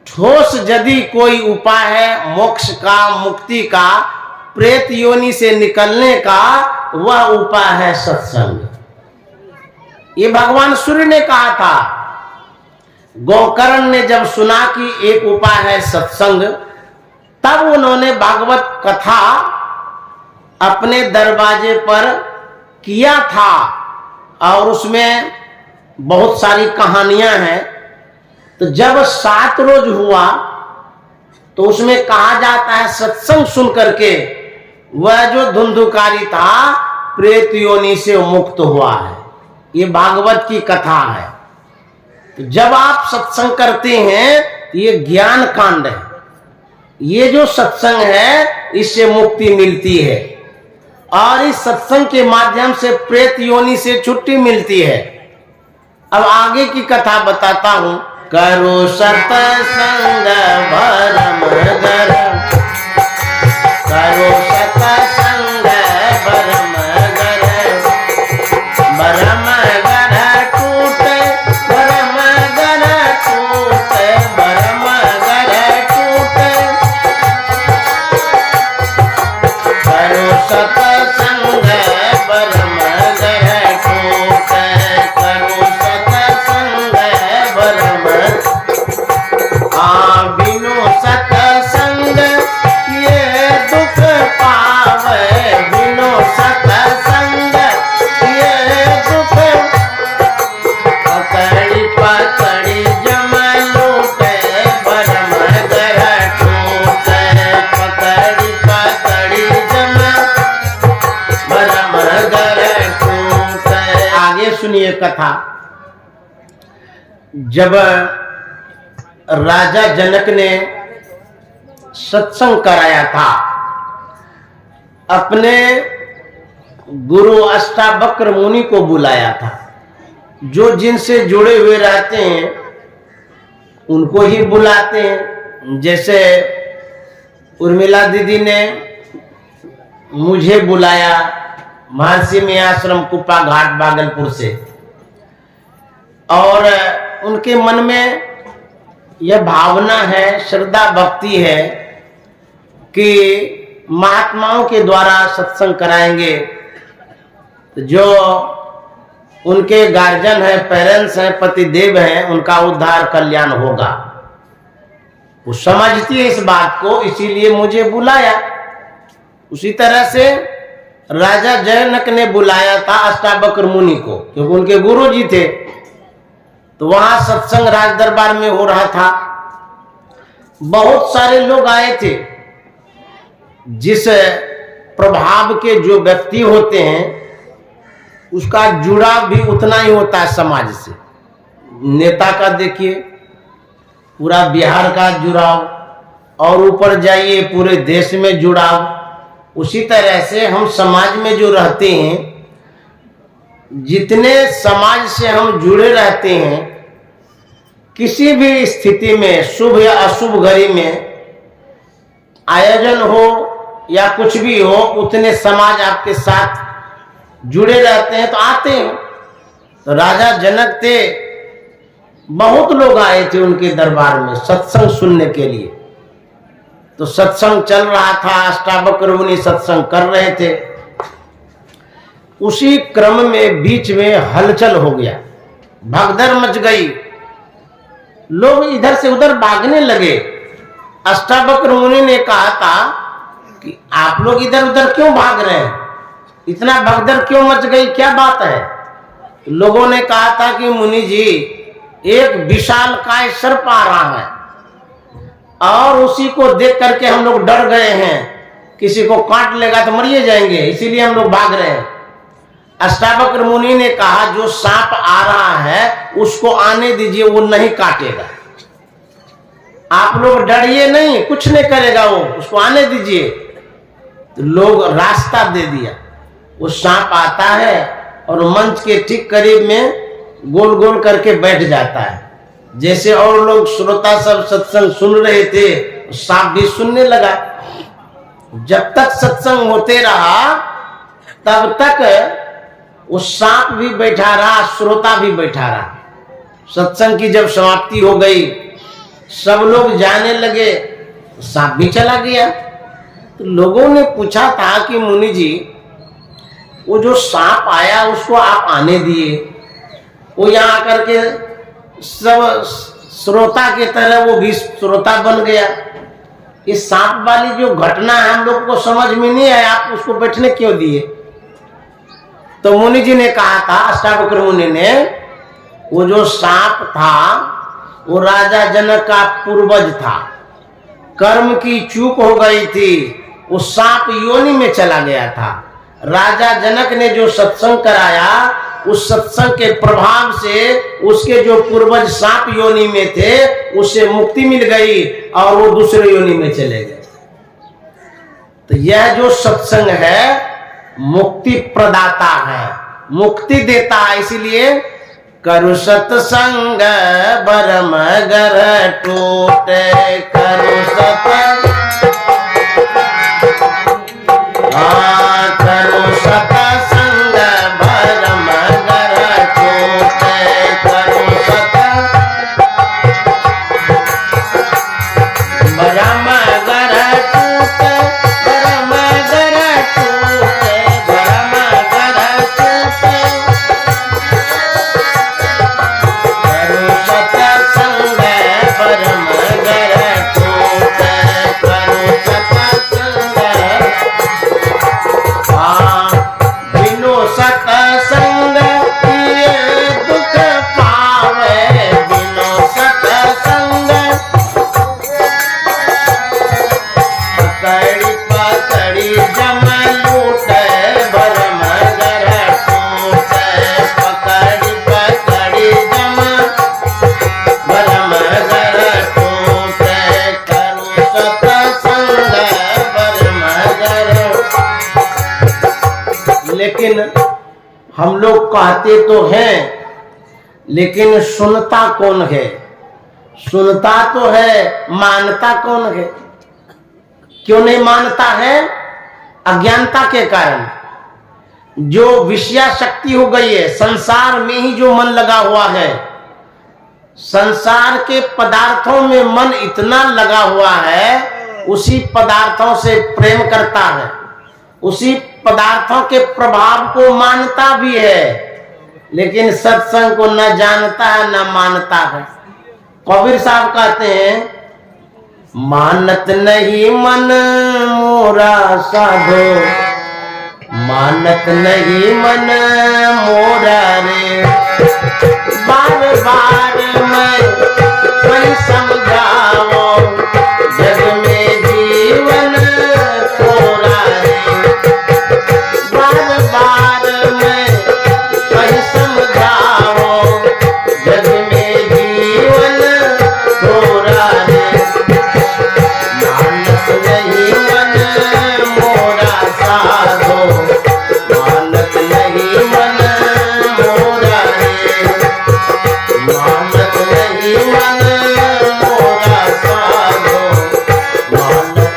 ठोस यदि कोई उपाय है मोक्ष का, मुक्ति का, प्रेत योनि से निकलने का, वह उपाय है सत्संग। ये भगवान सूर्य ने कहा था। गोकर्ण ने जब सुना कि एक उपाय है सत्संग, तब उन्होंने भागवत कथा अपने दरवाजे पर किया था, और उसमें बहुत सारी कहानियां हैं। तो जब 7 रोज हुआ तो उसमें कहा जाता है सत्संग सुन करके वह जो धुंधुकारी था प्रेत योनि से मुक्त हुआ है। ये भागवत की कथा है। तो जब आप सत्संग करते हैं ये ज्ञान कांड है, ये जो सत्संग है इससे मुक्ति मिलती है, और इस सत्संग के माध्यम से प्रेत योनि से छुट्टी मिलती है। अब आगे की कथा बताता हूं। करो सत्संग भरम गर, करो सत्संग भरम गर, भरम गर टूटे, भरम गर टूटे, भरम गर टूटे, करो सत्संग भरम गर टूटे, करो सत्संग भरम, बिनु सत्संग ये दुख पावे, बिनु सत्संग ये दुख, पकड़ी पकड़ी जम लूटे, भरम गर टूटे, पकड़ी पकड़ी जम भरम गर टूटे। आगे सुनिए कथा। जब राजा जनक ने सत्संग कराया था, अपने गुरु अष्टावक्र मुनि को बुलाया था। जो जिनसे जुड़े हुए रहते हैं उनको ही बुलाते हैं। जैसे उर्मिला दीदी ने मुझे बुलाया महर्षि में आश्रम कुप्पा घाट भागलपुर से, और उनके मन में यह भावना है, श्रद्धा भक्ति है कि महात्माओं के द्वारा सत्संग कराएंगे तो जो उनके गार्जियन है, पेरेंट्स हैं, पतिदेव हैं, उनका उद्धार कल्याण होगा। वो समझती है इस बात को, इसीलिए मुझे बुलाया। उसी तरह से राजा जनक ने बुलाया था अष्टावक्र मुनि को, क्योंकि उनके गुरु जी थे। तो वहां सत्संग राज दरबार में हो रहा था। बहुत सारे लोग आए थे। जिस प्रभाव के जो व्यक्ति होते हैं उसका जुड़ाव भी उतना ही होता है समाज से। नेता का देखिए, पूरा बिहार का जुड़ाव, और ऊपर जाइए पूरे देश में जुड़ाव। उसी तरह से हम समाज में जो रहते हैं, जितने समाज से हम जुड़े रहते हैं, किसी भी स्थिति में, शुभ या अशुभ घड़ी में आयोजन हो या कुछ भी हो, उतने समाज आपके साथ जुड़े रहते हैं तो आते हैं। तो राजा जनक थे, बहुत लोग आए थे उनके दरबार में सत्संग सुनने के लिए। तो सत्संग चल रहा था, अष्टावक्र मुनि सत्संग कर रहे थे। उसी क्रम में बीच में हलचल हो गया, भगदड़ मच गई, लोग इधर से उधर भागने लगे। अष्टावक्र मुनि ने कहा था कि आप लोग इधर उधर क्यों भाग रहे हैं, इतना भगदड़ क्यों मच गई, क्या बात है? लोगों ने कहा था कि मुनि जी, एक विशालकाय सर्प आ रहा है और उसी को देख करके हम लोग डर गए हैं, किसी को काट लेगा तो मरिए जाएंगे, इसीलिए हम लोग भाग रहे हैं। अष्टावक्र मुनि ने कहा, जो सांप आ रहा है उसको आने दीजिए, वो नहीं काटेगा। आप लोग डरिए नहीं, कुछ नहीं करेगा वो, उसको आने दीजिए। तो लोग रास्ता दे दिया। वो सांप आता है और मंच के ठीक करीब में गोल गोल करके बैठ जाता है। जैसे और लोग श्रोता सब सत्संग सुन रहे थे, सांप भी सुनने लगा। जब तक सत्संग होते रहा तब तक वो सांप भी बैठा रहा, श्रोता भी बैठा रहा। सत्संग की जब समाप्ति हो गई, सब लोग जाने लगे, सांप भी चला गया। तो लोगों ने पूछा था कि मुनि जी, वो जो सांप आया उसको आप आने दिए, वो यहाँ आकर के सब श्रोता की तरह वो भी श्रोता बन गया। इस सांप वाली जो घटना है हम लोग को समझ में नहीं आया, आप उसको बैठने क्यों दिए? तो मुनि जी ने कहा था, अष्टावक्र मुनि ने, वो जो सांप था वो राजा जनक का पूर्वज था, कर्म की चूक हो गई थी, वो सांप योनि में चला गया था। राजा जनक ने जो सत्संग कराया, उस सत्संग के प्रभाव से उसके जो पूर्वज सांप योनि में थे उससे मुक्ति मिल गई और वो दूसरे योनि में चले गए। तो यह जो सत्संग है मुक्ति प्रदाता है, मुक्ति देता है। इसलिए करु सत्संग भरम घर टूटे, करु सत्संग सत्संग भरम घर टूटे, करु सत्संग भरम घर टूटे, भरम घर टूटे, भरम घर टूटे, करु सत्संग भरम घर टूटे, करु सत्संग बिनु सत्संग किए दुख पावे, बिनु सत्संग पकड़ी पकड़ी जम लूटे, भरम घर टूटे, पकड़ी पकड़ी जम भरम घर टूटे, करु सत्संग भरम घर। लेकिन हम लोग कहते तो हैं, लेकिन सुनता कौन है? सुनता तो है, मानता कौन है? क्यों नहीं मानता है? अज्ञानता के कारण। जो विषया शक्ति हो गई है, संसार में ही जो मन लगा हुआ है, संसार के पदार्थों में मन इतना लगा हुआ है, उसी पदार्थों से प्रेम करता है, उसी पदार्थों के प्रभाव को मानता भी है, लेकिन सत्संग को न जानता है न मानता है। कबीर साहब कहते हैं, मानत नहीं मन मोरा साधो, मानत नहीं मन मोरा रे, बार बार मैं समझाओ, जग में जीवन थोड़ा रे, बार बार मैं समझाओ, जग में जीवन थोड़ा रे, मानत नहीं मन मोरा साधो, मानत नहीं मन मोरा रे, मानत नहीं मन मोरा साधो, मानत।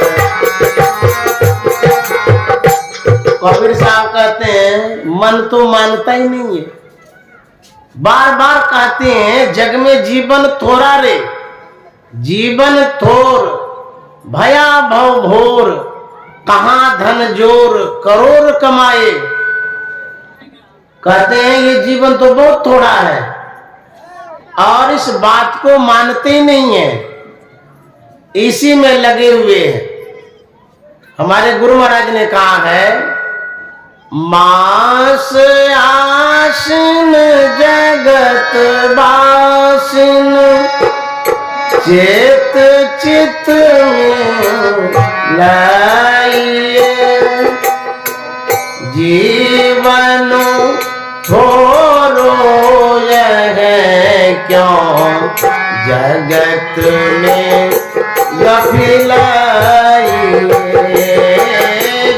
कबीर साहब कहते हैं, मन तो मानता ही नहीं है। बार बार कहते हैं, जग में जीवन थोड़ा रे, जीवन थोर भया भव भोर, कहां धन जोर करोड़ कमाए। कहते हैं ये जीवन तो बहुत थोड़ा है, और इस बात को मानते ही नहीं है, इसी में लगे हुए हैं। हमारे गुरु महाराज ने कहा है, मास आसन जगत बासिन, चेत चित लाइए, जीवन थोरो यह क्यों जगत में गफिलाइए,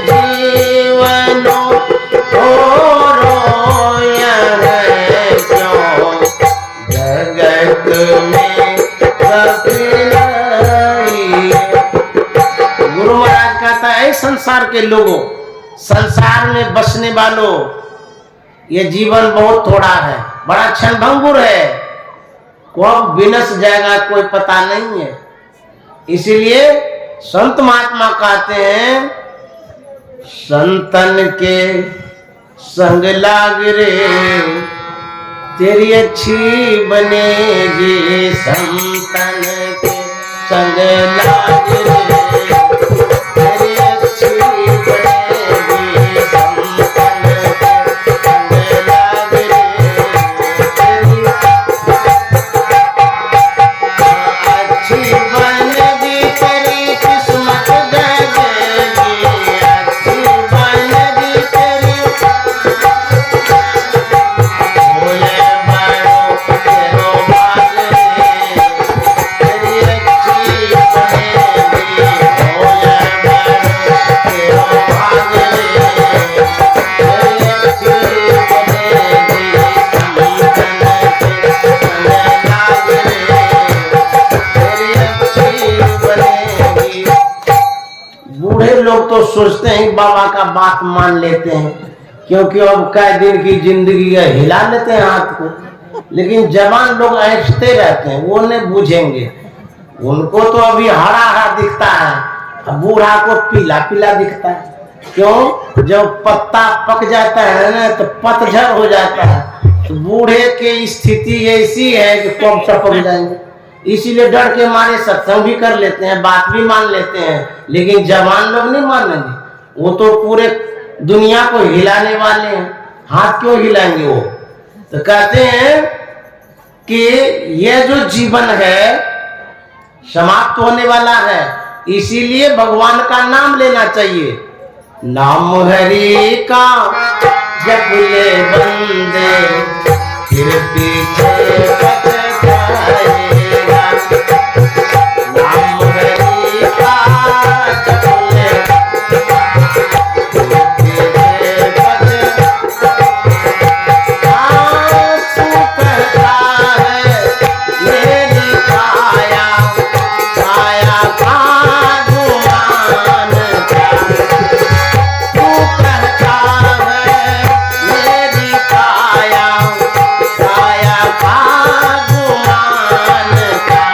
जीवन थोरो यह क्यों जगत में गफिलाइए। गुरु महाराज कहता है, संसार के लोगों, संसार में बसने वालों, ये जीवन बहुत थोड़ा है, बड़ा क्षणभंगुर है, कब विनश जाएगा कोई पता नहीं है। इसीलिए संत महात्मा कहते हैं, संतन के संग लाग रे, तेरी अच्छी बनेगी, संतन के संग लाग रे, तेरी अच्छी बनेगी, संतन के संग लाग रे, तेरी अच्छी बनेगी, तेरी किस्मत जगेगी, अच्छी बनेगी तेरी, बोले बड़ो तेरो बाल रे, तेरी अच्छी तो सोचते हैं बाबा का बात मान लेते हैं, क्योंकि अब कई दिन की जिंदगी है, हिला लेते हैं हाथ को। लेकिन जवान लोग ऐंठते रहते हैं, वो नहीं बूझेंगे। उनको तो अभी हरा हरा दिखता है, अब बूढ़ा को पीला पीला दिखता है। क्यों? जब पत्ता पक जाता है ना तो पतझड़ हो जाता है। तो बूढ़े की स्थिति ऐसी है कि कब टपक जाएंगे, इसीलिए डर के मारे सत्संग भी कर लेते हैं, बात भी मान लेते हैं। लेकिन जवान लोग नहीं मानेंगे, वो तो पूरे दुनिया को हिलाने वाले हैं, हाथ क्यों हिलाएंगे वो? तो कहते हैं कि यह जो जीवन है समाप्त होने वाला है, इसीलिए भगवान का नाम लेना चाहिए। नाम हरि का जप ले बंदे, फिर पीछे पछताएगा। नाम हरि का जप ले, फिर पीछे पछताएगा। तू कहता है मेरी काया, काया का गुमान क्या। तू कहता है मेरी काया, काया का गुमान क्या।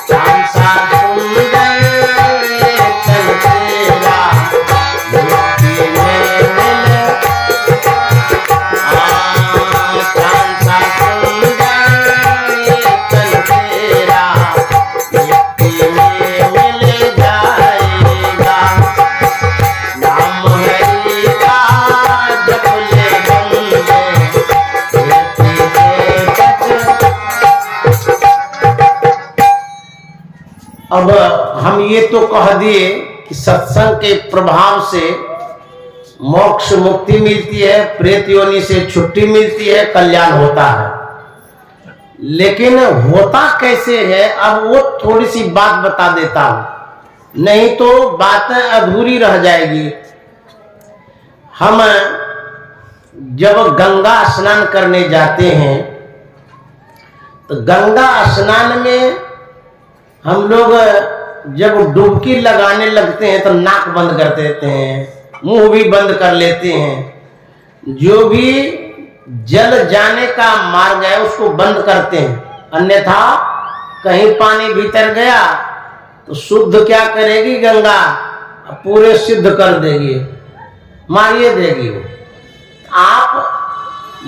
चांद सा सुंदर ये तन तेरा, मिट्टी में मिले। चांद सा सुंदर ये तन तेरा, मिट्टी में मिल जाएगा। नाम हरि का जप ले बंदे, फिर पीछे पछ। अब हम ये तो कह दिए कि सत्संग के प्रभाव से मोक्ष मुक्ति मिलती है, प्रेत योनि से छुट्टी मिलती है, कल्याण होता है। लेकिन होता कैसे है, अब वो थोड़ी सी बात बता देता हूं, नहीं तो बातें अधूरी रह जाएगी। हम जब गंगा स्नान करने जाते हैं तो गंगा स्नान में हम लोग जब डुबकी लगाने लगते हैं तो नाक बंद कर देते हैं, मुंह भी बंद कर लेते हैं। जो भी जल जाने का मार्ग है उसको बंद करते हैं, अन्यथा कहीं पानी भीतर गया तो शुद्ध क्या करेगी गंगा, पूरे सिद्ध कर देगी, मारिए देगी वो। आप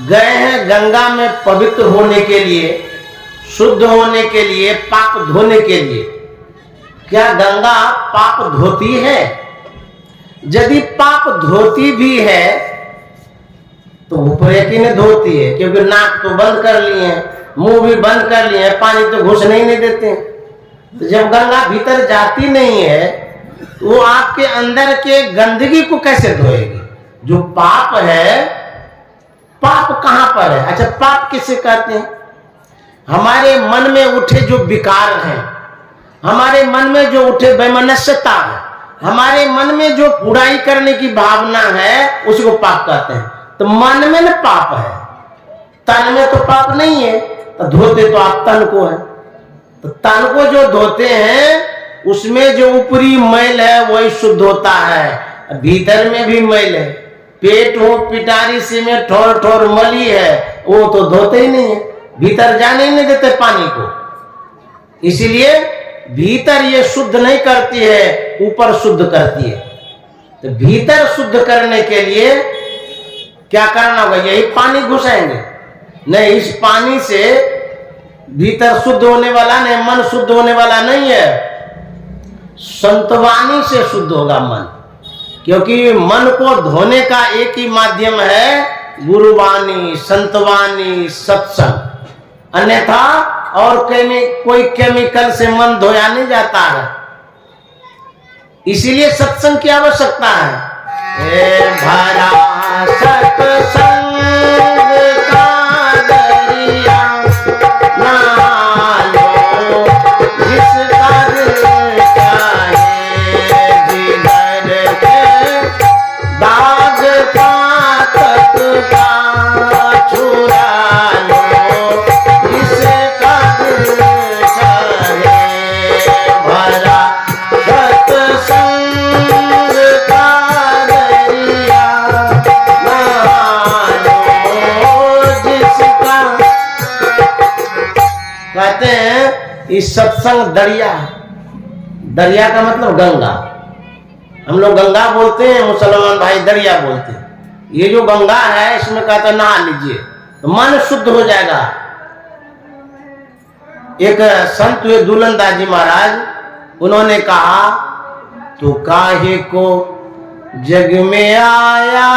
गए हैं गंगा में पवित्र होने के लिए, शुद्ध होने के लिए, पाप धोने के लिए। क्या गंगा पाप धोती है? यदि पाप धोती भी है तो ऊपर की नहीं धोती है, क्योंकि नाक तो बंद कर लिए हैं, मुंह भी बंद कर लिए हैं, पानी तो घुसने ही नहीं देते। तो जब गंगा भीतर जाती नहीं है तो वो आपके अंदर के गंदगी को कैसे धोएगी? जो पाप है, पाप कहां पर है? अच्छा, पाप किसे कहते हैं? हमारे मन में उठे जो विकार हैं, हमारे मन में जो उठे वैमनस्यता है, हमारे मन में जो बुराई करने की भावना है, उसको पाप कहते हैं। तो मन में न पाप है, तन में तो पाप नहीं है, तो धोते तो आप तन को है। तो तन को जो धोते हैं उसमें जो ऊपरी मैल है वही शुद्ध होता है, भीतर में भी मैल है। पेट हो पिटारी से में ठोर ठोर मली है, वो तो धोते ही नहीं है, भीतर जाने ही नहीं देते पानी को। इसीलिए भीतर ये शुद्ध नहीं करती है, ऊपर शुद्ध करती है। तो भीतर शुद्ध करने के लिए क्या करना होगा? यही पानी घुसाएंगे? नहीं, इस पानी से भीतर शुद्ध होने वाला नहीं, मन शुद्ध होने वाला नहीं है। संतवाणी से शुद्ध होगा मन, क्योंकि मन को धोने का एक ही माध्यम है, गुरुवाणी, संतवाणी, सत्संग। अन्यथा और कोई केमिकल से मन धोया नहीं जाता है। इसीलिए सत्संग की आवश्यकता है। भरा सत्संग का दरिया ना लो, जिसका दिल चाहे जिगर के दाग का तत्का छुड़ा लो, जिसका दिल चाहे। भरा सत्संग इस सत्संग दरिया, दरिया का मतलब गंगा, हम लोग गंगा बोलते हैं, मुसलमान भाई दरिया बोलते हैं। ये जो गंगा है इसमें कहते हैं नहा लीजिए तो मन शुद्ध हो जाएगा। एक संत हुए दुलंदास जी महाराज, उन्होंने कहा तू काहे को जग में आया,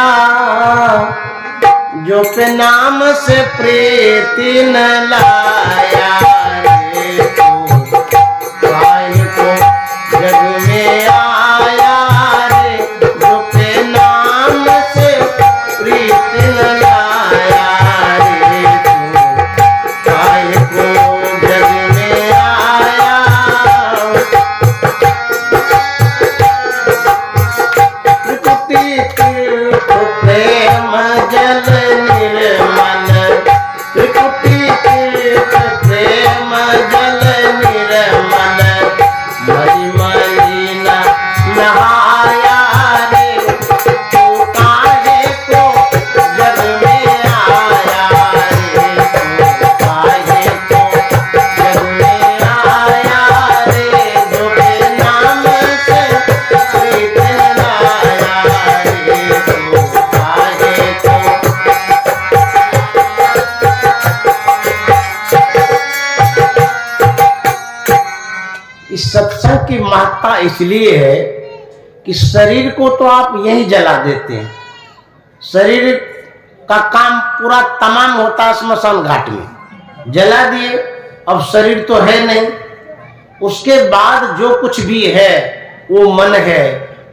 जो के नाम से प्रीति न लाया रे, तू काहे को जग में आया रे, जो के नाम से प्रीति न लाया रे, तू काहे को जग में आया। त्रिकुटी तीर्थ प्रेम जल निर्मल, त्रिकुटी तीर्थ प्रेम जल निर्मल, मलिमलिना नहाया रे, तू काहे को जग में आया रे, तू काहे को जग में आया रे, जो के नाम से प्रीत लाया रे, तू काहे को। इस सत्संग की महत्ता इसलिए है कि शरीर को तो आप यही जला देते हैं, शरीर का काम पूरा तमाम होता है स्मशान घाट में, जला दिए, अब शरीर तो है नहीं। उसके बाद जो कुछ भी है वो मन है,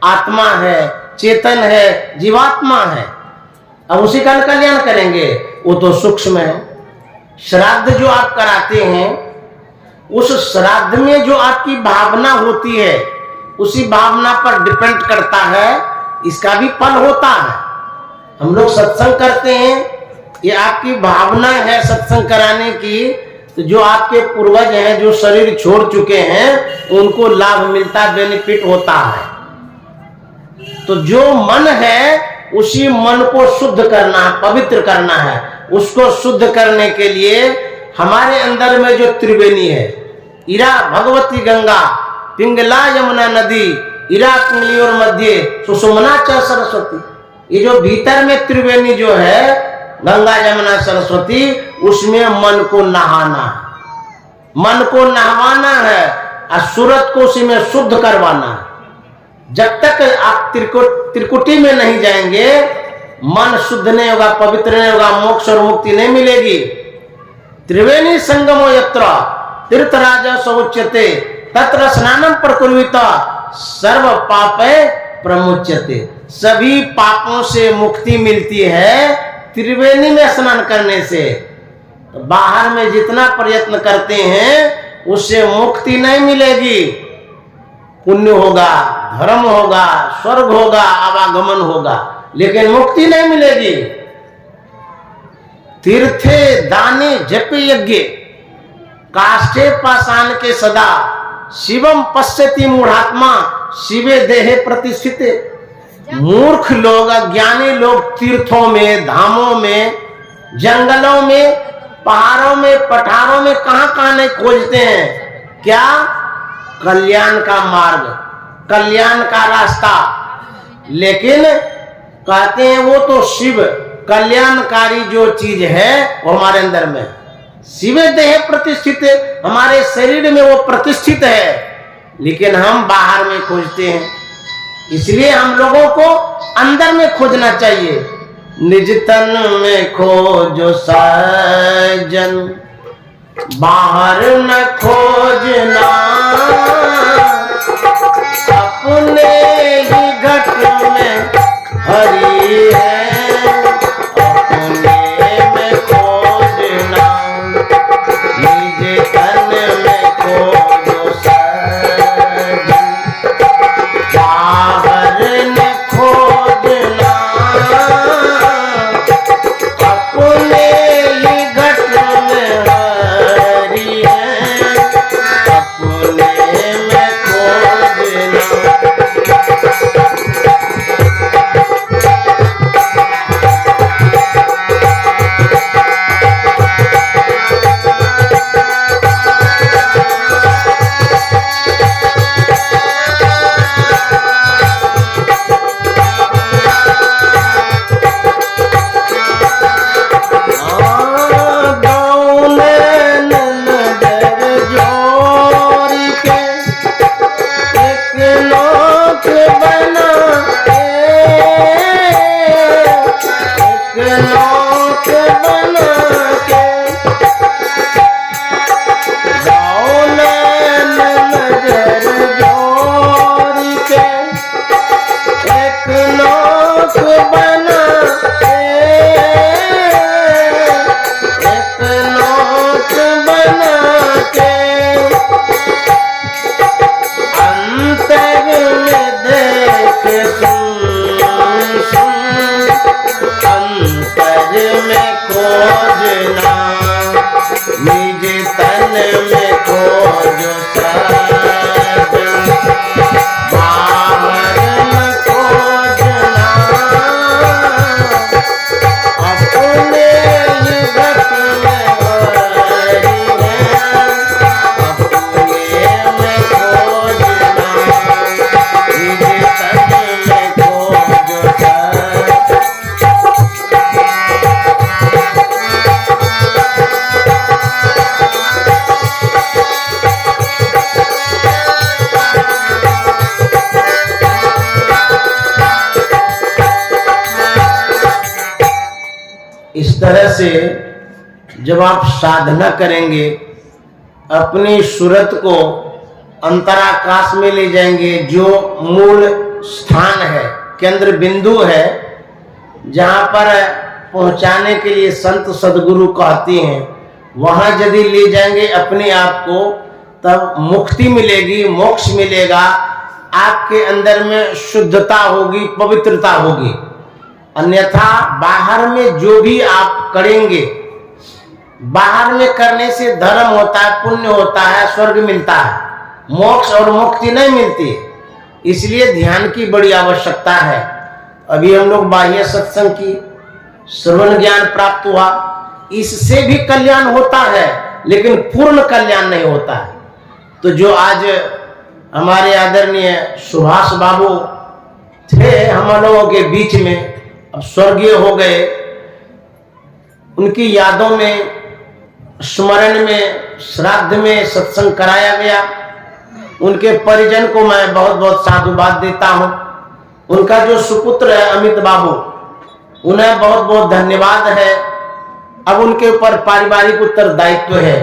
आत्मा है, चेतन है, जीवात्मा है, अब उसी का कल्याण करेंगे, वो तो सूक्ष्म है। श्राद्ध जो आप कराते हैं, उस श्राद्ध में जो आपकी भावना होती है उसी भावना पर डिपेंड करता है, इसका भी फल होता है। हम लोग सत्संग करते हैं, ये आपकी भावना है सत्संग कराने की, तो जो आपके पूर्वज हैं जो शरीर छोड़ चुके हैं उनको लाभ मिलता, बेनिफिट होता है। तो जो मन है उसी मन को शुद्ध करना है, पवित्र करना है। उसको शुद्ध करने के लिए हमारे अंदर में जो त्रिवेणी है, इरा भगवती गंगा, पिंगला यमुना नदी, इरा पिंगली और मध्य सुषुम्ना च सरस्वती, ये जो भीतर में त्रिवेणी जो है गंगा यमुना सरस्वती, उसमें मन को नहाना, मन को नहवाना है और सूरत को उसी में शुद्ध करवाना है। जब तक आप त्रिकुटी में नहीं जाएंगे मन शुद्ध नहीं होगा, पवित्र नहीं होगा, मोक्ष और मुक्ति नहीं मिलेगी। त्रिवेणी संगमो यत्र तीर्थराज समुच्यते तत्र स्नानम प्रकुर्वित सर्व पापे प्रमुच्यते। सभी पापों से मुक्ति मिलती है त्रिवेणी में स्नान करने से। तो बाहर में जितना प्रयत्न करते हैं उससे मुक्ति नहीं मिलेगी। पुण्य होगा, धर्म होगा, स्वर्ग होगा, आवागमन होगा, लेकिन मुक्ति नहीं मिलेगी। तीर्थे दाने जप यज्ञ काष्ठे पाषाण के सदा शिवम पश्यति मूढ़ात्मा शिवे देहे प्रतिष्ठित। मूर्ख लोग, अज्ञानी लोग तीर्थों में, धामों में, जंगलों में, पहाड़ों में, पठारों में कहां नहीं खोजते हैं। क्या? कल्याण का मार्ग, कल्याण का रास्ता। लेकिन कहते हैं वो तो शिव कल्याणकारी जो चीज है वो हमारे अंदर में, शिवे देह प्रतिष्ठित, हमारे शरीर में वो प्रतिष्ठित है, लेकिन हम बाहर में खोजते हैं। इसलिए हम लोगों को अंदर में खोजना चाहिए। निज तन में खोजो सज्जन, बाहर न खोजना, अपने ही घट में हरि है, अपने में खोजना। निज तन में खोजो सज्जन, बाहर न खोजना, अपने ही घट में हरि है, अपने इस तरह से जब आप साधना करेंगे, अपनी सूरत को अंतराकाश में ले जाएंगे, जो मूल स्थान है, केंद्र बिंदु है, जहां पर पहुंचाने के लिए संत सदगुरु कहते हैं, वहां यदि ले जाएंगे अपने आप को, तब मुक्ति मिलेगी, मोक्ष मिलेगा, आपके अंदर में शुद्धता होगी, पवित्रता होगी। अन्यथा बाहर में जो भी आप करेंगे, बाहर में करने से धर्म होता है, पुण्य होता है, स्वर्ग मिलता है, मोक्ष और मुक्ति नहीं मिलती। इसलिए ध्यान की बड़ी आवश्यकता है। अभी हम लोग बाह्य सत्संग की श्रवण ज्ञान प्राप्त हुआ, इससे भी कल्याण होता है, लेकिन पूर्ण कल्याण नहीं होता है। तो जो आज हमारे आदरणीय सुभाष बाबू थे हम लोगों के बीच में, अब स्वर्गीय हो गए, उनकी यादों में, स्मरण में, श्राद्ध में सत्संग कराया गया। उनके परिजन को मैं बहुत बहुत साधुवाद देता हूं। उनका जो सुपुत्र है अमित बाबू, उन्हें बहुत बहुत धन्यवाद है। अब उनके ऊपर पारिवारिक उत्तरदायित्व है।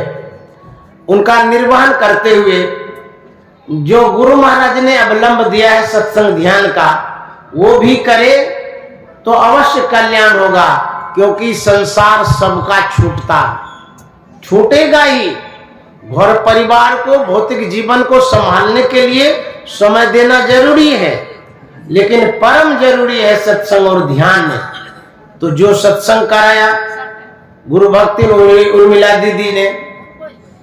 उनका निर्वहन करते हुए जो गुरु महाराज ने अवलंब दिया है सत्संग ध्यान का, वो भी करे तो अवश्य कल्याण होगा। क्योंकि संसार सबका छूटेगा ही। घर परिवार को, भौतिक जीवन को संभालने के लिए समय देना जरूरी है, लेकिन परम जरूरी है सत्संग और ध्यान में। तो जो सत्संग कराया गुरु भक्ति उर्मिला दीदी ने,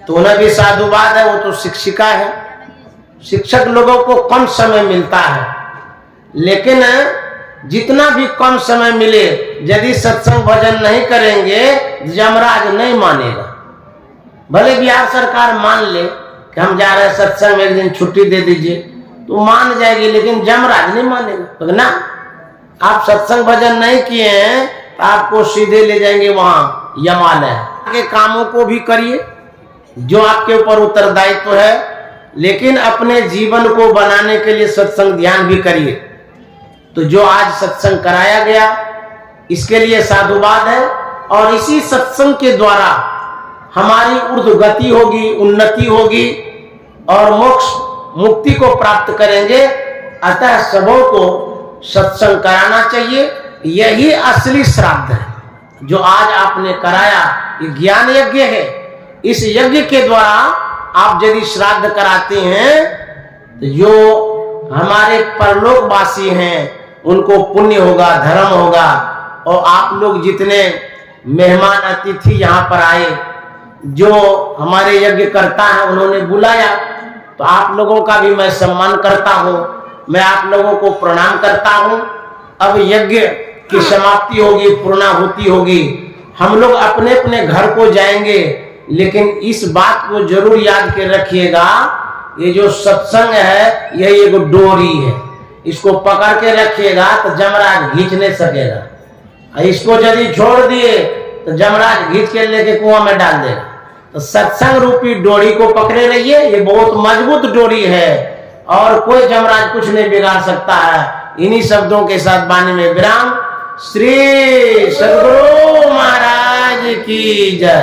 तो उन्हें भी साधुवाद है। वो तो शिक्षिका है। शिक्षक लोगों को कम समय मिलता है, लेकिन जितना भी कम समय मिले, यदि सत्संग भजन नहीं करेंगे, यमराज नहीं मानेगा। भले बिहार सरकार मान ले कि हम जा रहे हैं सत्संग में, एक दिन छुट्टी दे दीजिए, तो मान जाएगी, लेकिन यमराज नहीं मानेगा। तो ना, आप सत्संग भजन नहीं किए हैं तो आपको सीधे ले जाएंगे वहां यमालय के। कामों को भी करिए जो आपके ऊपर उत्तरदायित्व है, लेकिन अपने जीवन को बनाने के लिए सत्संग ध्यान भी करिए। तो जो आज सत्संग कराया गया, इसके लिए साधुवाद है। और इसी सत्संग के द्वारा हमारी ऊर्ध्वगति होगी, उन्नति होगी और मोक्ष मुक्ति को प्राप्त करेंगे। अतः सबों को सत्संग कराना चाहिए। यही असली श्राद्ध है जो आज आपने कराया। ये ज्ञान यज्ञ है। इस यज्ञ के द्वारा आप यदि श्राद्ध कराते हैं, तो जो हमारे परलोकवासी हैं उनको पुण्य होगा, धर्म होगा। और आप लोग जितने मेहमान अतिथि यहाँ पर आए, जो हमारे यज्ञ करता है, उन्होंने बुलाया, तो आप लोगों का भी मैं सम्मान करता हूँ। मैं आप लोगों को प्रणाम करता हूँ। अब यज्ञ की समाप्ति होगी, पूर्णाहुति होगी। हम लोग अपने अपने घर को जाएंगे, लेकिन इस बात को जरूर याद के रखिएगा, ये जो सत्संग है यही एक डोरी है। इसको पकड़ के रखिएगा तो जमराज खींच नहीं सकेगा। इसको यदि छोड़ दिए तो जमराज खींच के लेके कुआं में डाल देगा। तो सत्संग रूपी डोरी को पकड़े रहिए। ये बहुत मजबूत डोरी है और कोई जमराज कुछ नहीं बिगाड़ सकता है। इन्हीं शब्दों के साथ वाणी में विराम। श्री सद्गुरु महाराज की जय।